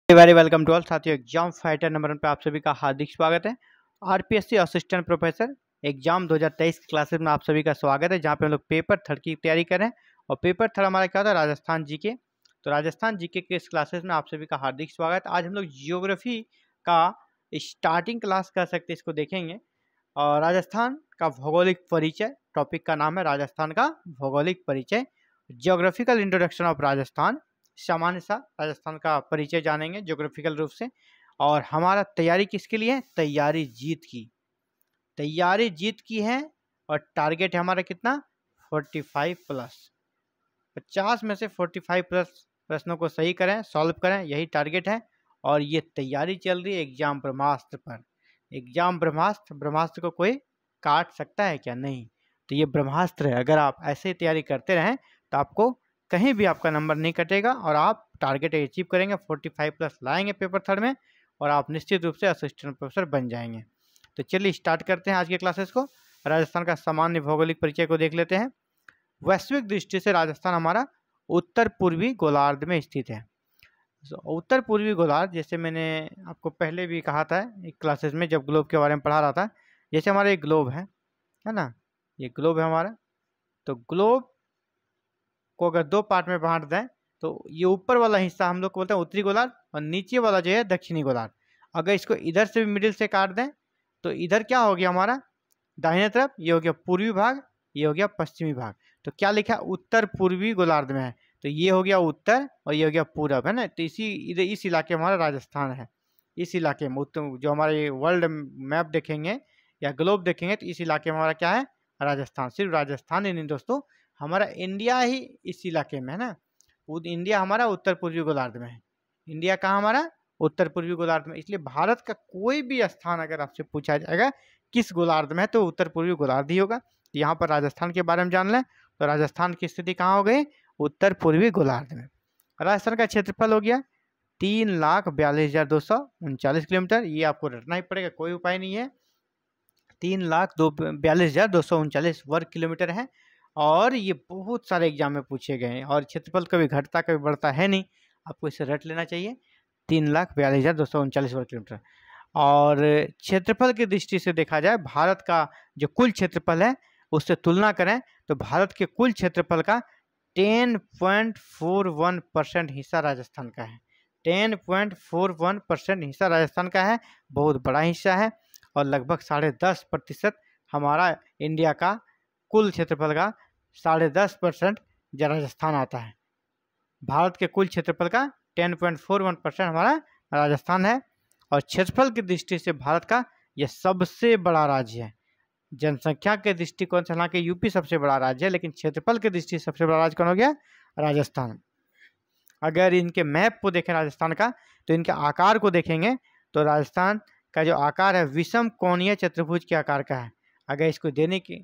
Very welcome to all साथियों। Exam fighter number 1 पे आप सभी का हार्दिक स्वागत है। आरपीएससी असिस्टेंट प्रोफेसर एग्जाम 2023 की क्लासेस में आप सभी का स्वागत है, जहां पे हम लोग पेपर थर्ड की तैयारी कर रहे हैं। और पेपर थर्ड हमारा क्या होता है? राजस्थान जीके। तो राजस्थान जीके के इस क्लासेस में आप सभी का हार्दिक स्वागत। आज हम लोग जियोग्राफी का स्टार्टिंग क्लास कर सकते इसको देखेंगे। और राजस्थान का भौगोलिक परिचय, टॉपिक का नाम है राजस्थान का भौगोलिक परिचय, जियोग्राफिकल इंट्रोडक्शन ऑफ राजस्थान। सामान्य सा राजस्थान का परिचय जानेंगे ज्योग्राफिकल रूप से। और हमारा तैयारी किसके लिए है? तैयारी जीत की। तैयारी जीत की है और टारगेट है हमारा कितना? 45 प्लस। 50 में से 45 प्लस प्रश्नों को सही करें, सॉल्व करें, यही टारगेट है। और ये तैयारी चल रही है एग्जाम ब्रह्मास्त्र पर। एग्जाम ब्रह्मास्त्र, ब्रह्मास्त्र को कोई काट सकता है क्या? नहीं। तो ये ब्रह्मास्त्र है। अगर आप ऐसे तैयारी करते रहें तो आपको कहीं भी आपका नंबर नहीं कटेगा और आप टारगेट अचीव करेंगे, 45 प्लस लाएंगे पेपर थर्ड में और आप निश्चित रूप से असिस्टेंट प्रोफेसर बन जाएंगे। तो चलिए स्टार्ट करते हैं आज के क्लासेस को। राजस्थान का सामान्य भौगोलिक परिचय को देख लेते हैं। वैश्विक दृष्टि से राजस्थान हमारा उत्तर पूर्वी गोलार्ध में स्थित है। उत्तर पूर्वी गोलार्ध, जैसे मैंने आपको पहले भी कहा था एक क्लासेस में जब ग्लोब के बारे में पढ़ा रहा था, जैसे हमारा एक ग्लोब है ना, ये ग्लोब है हमारा। तो ग्लोब को अगर दो पार्ट में बांट दें तो ये ऊपर वाला हिस्सा हम लोग को बोलते हैं उत्तरी गोलार्ध और नीचे वाला जो है दक्षिणी गोलार्ध। अगर इसको इधर से भी मिडिल से काट दें तो इधर क्या हो गया हमारा? दाहिने तरफ ये हो गया पूर्वी भाग, ये हो गया पश्चिमी भाग। तो क्या लिखा है? उत्तर पूर्वी गोलार्ध में है। तो ये हो गया उत्तर और ये हो गया पूरब, है ना। तो इस इलाके में हमारा राजस्थान है। इस इलाके में जो हमारे वर्ल्ड मैप देखेंगे या ग्लोब देखेंगे तो इस इलाके में हमारा क्या है? राजस्थान। सिर्फ राजस्थान ही नहीं दोस्तों, हमारा इंडिया ही इस इलाके में है ना। इंडिया हमारा उत्तर पूर्वी गोलार्ध में है। इंडिया कहाँ हमारा? उत्तर पूर्वी गोलार्ध में। इसलिए भारत का कोई भी स्थान अगर आपसे पूछा जाएगा किस गोलार्ध में है तो उत्तर पूर्वी गोलार्ध ही होगा। यहाँ पर राजस्थान के बारे में जान लें तो राजस्थान की स्थिति कहाँ हो गई? उत्तर पूर्वी गोलार्ध में। राजस्थान का क्षेत्रफल हो गया 3,42,239 किलोमीटर। ये आपको रटना ही पड़ेगा, कोई उपाय नहीं है। 3,42,239 वर्ग किलोमीटर है। और ये बहुत सारे एग्जाम में पूछे गए हैं और क्षेत्रफल कभी घटता कभी बढ़ता है नहीं, आपको इसे रट लेना चाहिए। 3,42,239 वर्ग किलोमीटर। और क्षेत्रफल की दृष्टि से देखा जाए, भारत का जो कुल क्षेत्रफल है उससे तुलना करें तो भारत के कुल क्षेत्रफल का 10.41% हिस्सा राजस्थान का है। 10.41% हिस्सा राजस्थान का है, बहुत बड़ा हिस्सा है। और लगभग 10.5% हमारा इंडिया का कुल क्षेत्रफल का 10.5% राजस्थान आता है। भारत के कुल क्षेत्रफल का 10.41% हमारा राजस्थान है। और क्षेत्रफल की दृष्टि से भारत का यह सबसे बड़ा राज्य है। जनसंख्या के दृष्टिकोण से हालांकि यूपी सबसे बड़ा राज्य है, लेकिन क्षेत्रफल की दृष्टि से सबसे बड़ा राज्य कौन हो गया? राजस्थान। अगर इनके मैप को देखें राजस्थान का तो इनके आकार को देखेंगे तो राजस्थान का जो आकार है विषम कोणीय चतुर्भुज के आकार का है। अगर इसको देने की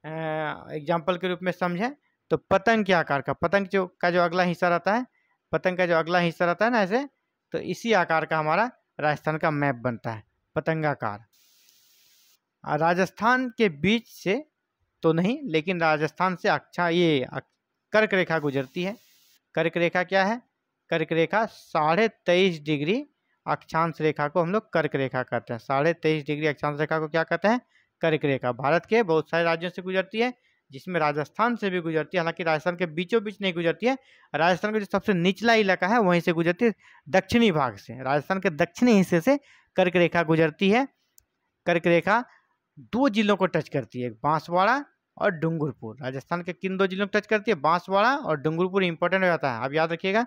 एग्जाम्पल के रूप में समझें तो पतंग के आकार का, पतंग का जो अगला हिस्सा रहता है, पतंग का जो अगला हिस्सा रहता है ना ऐसे, तो इसी आकार का हमारा राजस्थान का मैप बनता है, पतंगाकार। राजस्थान के बीच से तो नहीं, लेकिन राजस्थान से कर्क रेखा गुजरती है। कर्क रेखा क्या है? कर्क रेखा 23.5 डिग्री अक्षांश रेखा को हम लोग कर्क रेखा कहते हैं। 23.5 डिग्री अक्षांश रेखा को क्या कहते हैं? कर्क रेखा। भारत के बहुत सारे राज्यों से गुजरती है, जिसमें राजस्थान से भी गुजरती है। हालांकि राजस्थान के बीचों बीच नहीं गुजरती है, राजस्थान का जो सबसे निचला इलाका है वहीं से गुजरती है, दक्षिणी भाग से। राजस्थान के दक्षिणी हिस्से से कर्क रेखा गुजरती है। कर्क रेखा दो जिलों को टच करती है, बांसवाड़ा और डूंगरपुर। राजस्थान के किन दो जिलों को टच करती है? बांसवाड़ा और डूंगरपुर। इंपॉर्टेंट हो जाता है, आप याद रखिएगा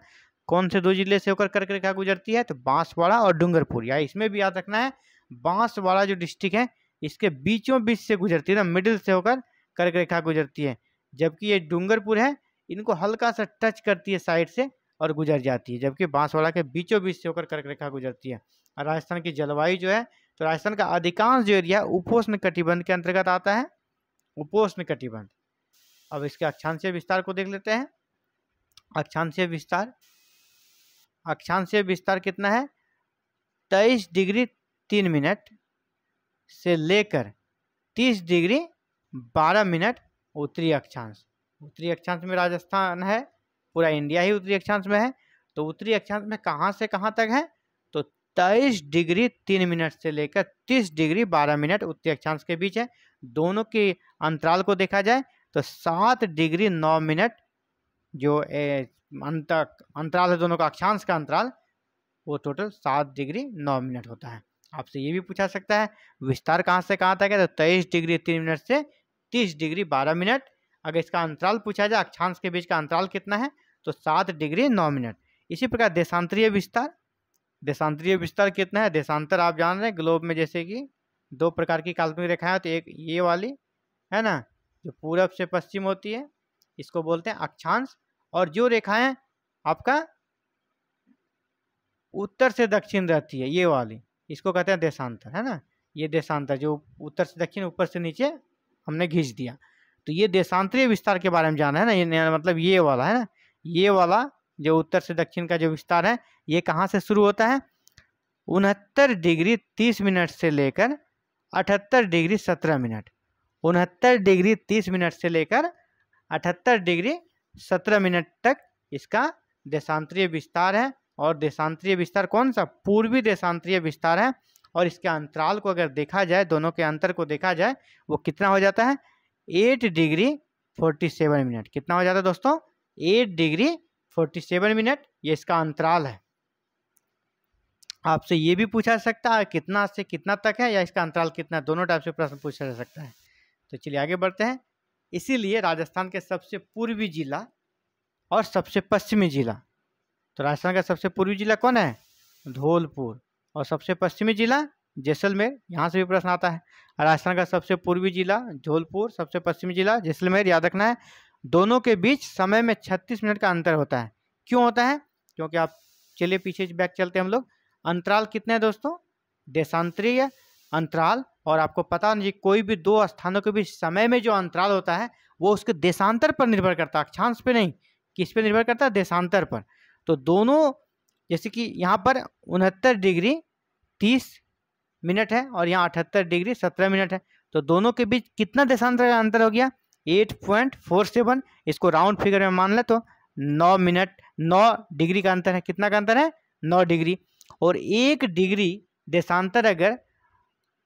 कौन से दो जिले से होकर कर्क रेखा गुजरती है, तो बांसवाड़ा और डूंगरपुर। या इसमें भी याद रखना है बांसवाड़ा जो डिस्ट्रिक्ट है इसके बीचों बीच से गुजरती है ना, मिडिल से होकर कर्क रेखा गुजरती है। जबकि ये डूंगरपुर है, इनको हल्का सा टच करती है साइड से और गुजर जाती है, जबकि बांसवाड़ा के बीचों बीच से होकर कर्क रेखा गुजरती है। राजस्थान की जलवायु जो है, तो राजस्थान का अधिकांश जो एरिया उपोष्ण कटिबंध के अंतर्गत आता है, उपोष्ण कटिबंध। अब इसके अक्षांशीय विस्तार को देख लेते हैं। अक्षांशीय विस्तार कितना है? 23 डिग्री 3 मिनट से लेकर 30 डिग्री 12 मिनट उत्तरी अक्षांश। उत्तरी अक्षांश में राजस्थान है, पूरा इंडिया ही उत्तरी अक्षांश में है। तो उत्तरी अक्षांश में कहाँ से कहाँ तक है? 23 डिग्री 3 मिनट से लेकर 30 डिग्री 12 मिनट उत्तरी अक्षांश के बीच है। दोनों के अंतराल को देखा जाए तो 7 डिग्री 9 मिनट जो अंतराल है दोनों का, अक्षांश का अंतराल, वो टोटल 7 डिग्री 9 मिनट होता है। आपसे ये भी पूछा सकता है विस्तार कहाँ से कहाँ तक है, तो 23 डिग्री 3 मिनट से 30 डिग्री 12 मिनट। अगर इसका अंतराल पूछा जाए अक्षांश के बीच का अंतराल कितना है, तो 7 डिग्री 9 मिनट। इसी प्रकार देशांतरीय विस्तार, देशांतरीय विस्तार कितना है, देशांतर आप जान रहे हैं ग्लोब में जैसे कि 2 प्रकार की काल्पनिक रेखाएं होती है, एक ये वाली है ना जो पूरब से पश्चिम होती है, इसको बोलते हैं अक्षांश, और जो रेखाएं आपका उत्तर से दक्षिण रहती है ये वाली, इसको कहते हैं देशांतर, है ना। ये देशांतर जो उत्तर से दक्षिण ऊपर से नीचे हमने खींच दिया, तो ये देशांतरीय विस्तार के बारे में जाना है ना, ये मतलब ये वाला है ना, ये वाला जो उत्तर से दक्षिण का जो विस्तार है ये कहाँ से शुरू होता है, 69 डिग्री 30 मिनट से लेकर 78 डिग्री 17 मिनट। 69 डिग्री 30 मिनट से लेकर 78 डिग्री 17 मिनट तक इसका देशांतरीय विस्तार है। और देशांतरीय विस्तार कौन सा, पूर्वी देशांतरीय विस्तार है। और इसके अंतराल को अगर देखा जाए, दोनों के अंतर को देखा जाए, वो कितना हो जाता है, 8 डिग्री 47 मिनट। कितना हो जाता है दोस्तों, 8 डिग्री 47 मिनट, ये इसका अंतराल है। आपसे ये भी पूछा सकता है कितना से कितना तक है या इसका अंतराल कितना, दोनों टाइप से प्रश्न पूछा जा सकता है। तो चलिए आगे बढ़ते हैं। इसीलिए राजस्थान के सबसे पूर्वी जिला और सबसे पश्चिमी जिला, तो राजस्थान का सबसे पूर्वी जिला कौन है, धौलपुर, और सबसे पश्चिमी जिला जैसलमेर। यहाँ से भी प्रश्न आता है। राजस्थान का सबसे पूर्वी जिला धौलपुर, सबसे पश्चिमी जिला जैसलमेर, याद रखना है। दोनों के बीच समय में 36 मिनट का अंतर होता है। क्यों होता है, क्योंकि आप चलिए पीछे बैक चलते हैं हम लोग। अंतराल कितने हैं दोस्तों, देशांतरीय अंतराल, और आपको पता नहीं कोई भी दो स्थानों के बीच समय में जो अंतराल होता है वो उसके देशांतर पर निर्भर करता है, अक्षांश पे नहीं। किस पे निर्भर करता है, देशांतर पर। तो दोनों, जैसे कि यहाँ पर 69 डिग्री 30 मिनट है और यहाँ 78 डिग्री 17 मिनट है, तो दोनों के बीच कितना देशांतर का अंतर हो गया, 8.47। इसको राउंड फिगर में मान ले तो 9 मिनट 9 डिग्री का अंतर है। कितना का अंतर है, 9 डिग्री। और 1 डिग्री देशांतर अगर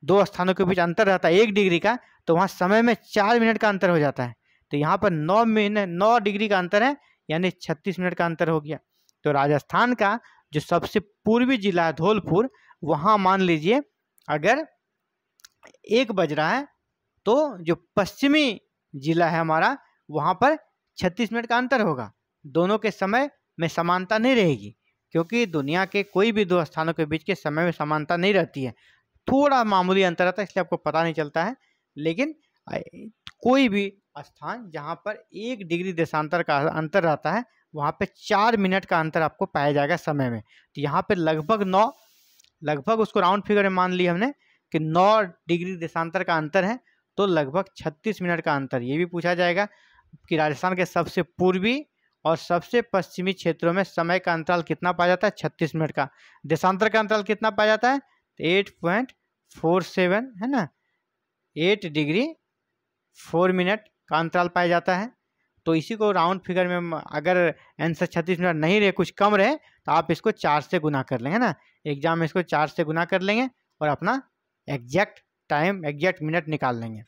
दो स्थानों के बीच अंतर रहता है 1 डिग्री का, तो वहाँ समय में 4 मिनट का अंतर हो जाता है। तो यहाँ पर 9 डिग्री का अंतर है, यानी 36 मिनट का अंतर हो गया। तो राजस्थान का जो सबसे पूर्वी जिला है धौलपुर, वहाँ मान लीजिए अगर 1 बज रहा है, तो जो पश्चिमी जिला है हमारा, वहाँ पर 36 मिनट का अंतर होगा। दोनों के समय में समानता नहीं रहेगी, क्योंकि दुनिया के कोई भी दो स्थानों के बीच के समय में समानता नहीं रहती है, थोड़ा मामूली अंतर रहता है, इसलिए आपको पता नहीं चलता है। लेकिन कोई भी स्थान जहाँ पर 1 डिग्री देशांतर का अंतर रहता है, वहाँ पे 4 मिनट का अंतर आपको पाया जाएगा समय में। तो यहाँ पे लगभग उसको राउंड फिगर में मान लिया हमने कि 9 डिग्री देशांतर का अंतर है, तो लगभग 36 मिनट का अंतर। ये भी पूछा जाएगा कि राजस्थान के सबसे पूर्वी और सबसे पश्चिमी क्षेत्रों में समय का अंतराल कितना पाया जाता है, 36 मिनट का। देशांतर का अंतराल कितना पाया जाता है, 8.47 है ना, 8 डिग्री 4 मिनट का अंतराल पाया जाता है। तो इसी को राउंड फिगर में अगर आंसर 36 मिनट नहीं रहे, कुछ कम रहे, तो आप इसको 4 से गुना कर लेंगे ना, एग्जाम में इसको 4 से गुना कर लेंगे और अपना एग्जैक्ट टाइम एग्जैक्ट मिनट निकाल लेंगे।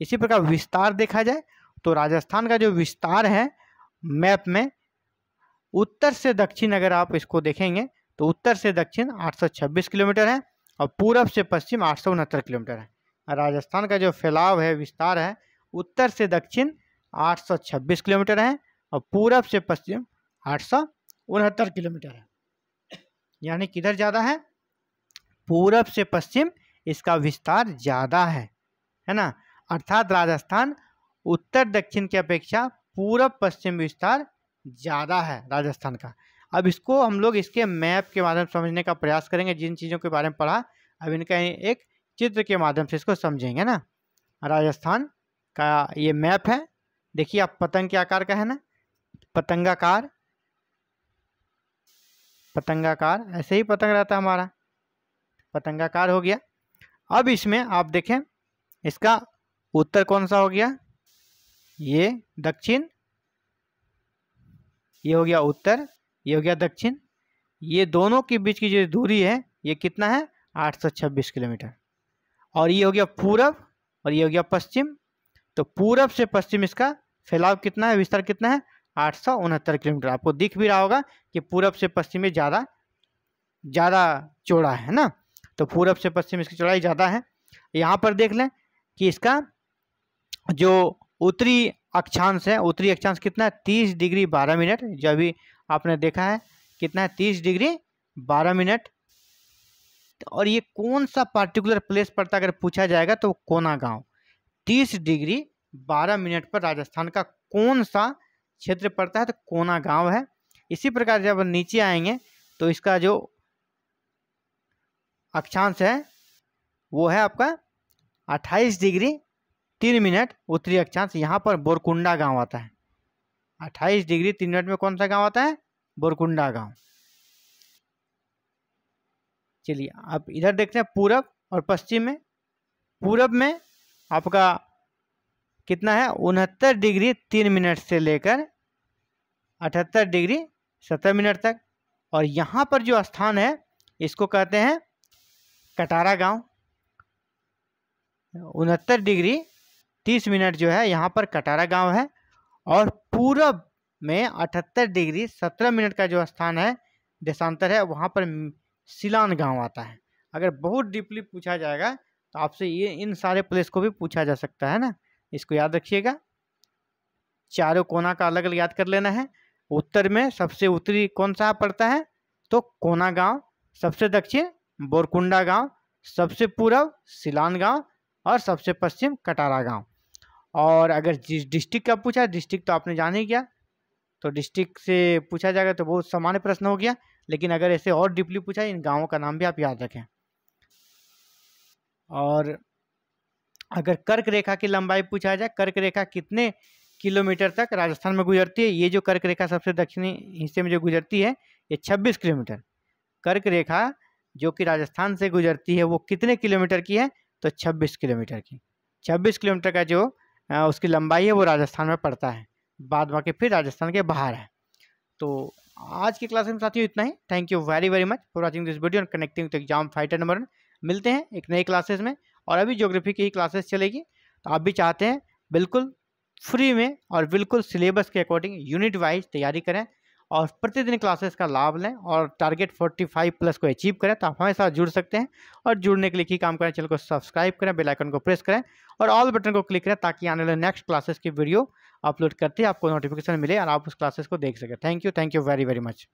इसी प्रकार विस्तार देखा जाए तो राजस्थान का जो विस्तार है मैप में, उत्तर से दक्षिण अगर आप इसको देखेंगे तो उत्तर से दक्षिण 826 किलोमीटर है और पूरब से पश्चिम 869 किलोमीटर है। राजस्थान का जो फैलाव है, विस्तार है, उत्तर से दक्षिण 826 किलोमीटर है और पूरब से पश्चिम 869 किलोमीटर है। यानी किधर ज़्यादा है, पूरब से पश्चिम इसका विस्तार ज़्यादा है ना। अर्थात राजस्थान उत्तर दक्षिण की अपेक्षा पूरब पश्चिम विस्तार ज़्यादा है राजस्थान का। अब इसको हम लोग इसके मैप के माध्यम से समझने का प्रयास करेंगे। जिन चीज़ों के बारे में पढ़ा, अब इनका एक चित्र के माध्यम से इसको समझेंगे ना। राजस्थान का ये मैप है, देखिए आप पतंग के आकार का है ना, पतंगाकार ऐसे ही पतंग रहता है हमारा, पतंगाकार हो गया। अब इसमें आप देखें इसका उत्तर कौन सा हो गया, ये दक्षिण, ये हो गया उत्तर, ये हो गया दक्षिण। ये दोनों के बीच की जो दूरी है ये कितना है 826 किलोमीटर। और ये हो गया पूरब और ये हो गया पश्चिम। तो पूरब से पश्चिम इसका फैलाव कितना है, विस्तार कितना है 869 किलोमीटर। आपको दिख भी रहा होगा कि पूरब से पश्चिम में ज़्यादा चौड़ा है ना, तो पूरब से पश्चिम इसकी चौड़ाई ज़्यादा है। यहाँ पर देख लें कि इसका जो उत्तरी अक्षांश है, उत्तरी अक्षांश कितना है 30 डिग्री 12 मिनट, जो अभी आपने देखा है कितना है 30 डिग्री 12 मिनट। और ये कौन सा पार्टिकुलर प्लेस पड़ता है अगर पूछा जाएगा तो कोना गांव। 30 डिग्री 12 मिनट पर राजस्थान का कौन सा क्षेत्र पड़ता है, तो कोना गांव है। इसी प्रकार जब नीचे आएंगे तो इसका जो अक्षांश है वो है आपका 28 डिग्री 3 मिनट उत्तरी अक्षांश। यहाँ पर बोरकुंडा गांव आता है। 28 डिग्री 3 मिनट में कौन सा गांव आता है, बोरकुंडा गांव। चलिए अब इधर देखते हैं पूरब और पश्चिम में। पूरब में आपका कितना है 69 डिग्री 3 मिनट से लेकर 78 डिग्री 70 मिनट तक। और यहाँ पर जो स्थान है इसको कहते हैं कटारा गांव। 69 डिग्री 30 मिनट जो है यहाँ पर कटारा गांव है। और पूरब में 78 डिग्री 17 मिनट का जो स्थान है देशांतर है, वहाँ पर सिलान गांव आता है। अगर बहुत डीपली पूछा जाएगा तो आपसे ये इन सारे प्लेस को भी पूछा जा सकता है ना, इसको याद रखिएगा। चारों कोना का अलग अलग याद कर लेना है। उत्तर में सबसे उत्तरी कौन सा पड़ता है, तो कोना गांव। सबसे दक्षिण बोरकुंडा गांव, सबसे पूर्व सिलान गांव और सबसे पश्चिम कटारा गांव। और अगर जिस डिस्ट्रिक्ट का पूछा, डिस्ट्रिक्ट तो आपने जान ही किया, तो डिस्ट्रिक्ट से पूछा जाएगा तो बहुत सामान्य प्रश्न हो गया। लेकिन अगर ऐसे और डीपली पूछा, इन गांवों का नाम भी आप याद रखें। और अगर कर्क रेखा की लंबाई पूछा जाए, कर्क रेखा कितने किलोमीटर तक राजस्थान में गुजरती है, ये जो कर्क रेखा सबसे दक्षिणी हिस्से में जो गुजरती है ये 26 किलोमीटर। कर्क रेखा जो कि राजस्थान से गुजरती है वो कितने किलोमीटर की है, तो 26 किलोमीटर की। 26 किलोमीटर का जो उसकी लंबाई है वो राजस्थान में पड़ता है, बाद बाकी फिर राजस्थान के बाहर है। तो आज की क्लास में साथियों इतना ही। Thank you very very much for watching this video and connecting to exam fighter number 1। मिलते हैं एक नई क्लासेस में। और अभी ज्योग्राफी की ही क्लासेस चलेगी, तो आप भी चाहते हैं बिल्कुल फ्री में और बिल्कुल सिलेबस के अकॉर्डिंग यूनिट वाइज तैयारी करें और प्रतिदिन क्लासेस का लाभ लें और टारगेट 45 प्लस को अचीव करें, तो आप हमारे साथ जुड़ सकते हैं। और जुड़ने के लिए ही काम करें, चैनल को सब्सक्राइब करें, बेल आइकन को प्रेस करें और ऑल बटन को क्लिक करें, ताकि आने वाले नेक्स्ट क्लासेस की वीडियो अपलोड करते ही आपको नोटिफिकेशन मिले और आप उस क्लासेस को देख सकें। Thank you very very much.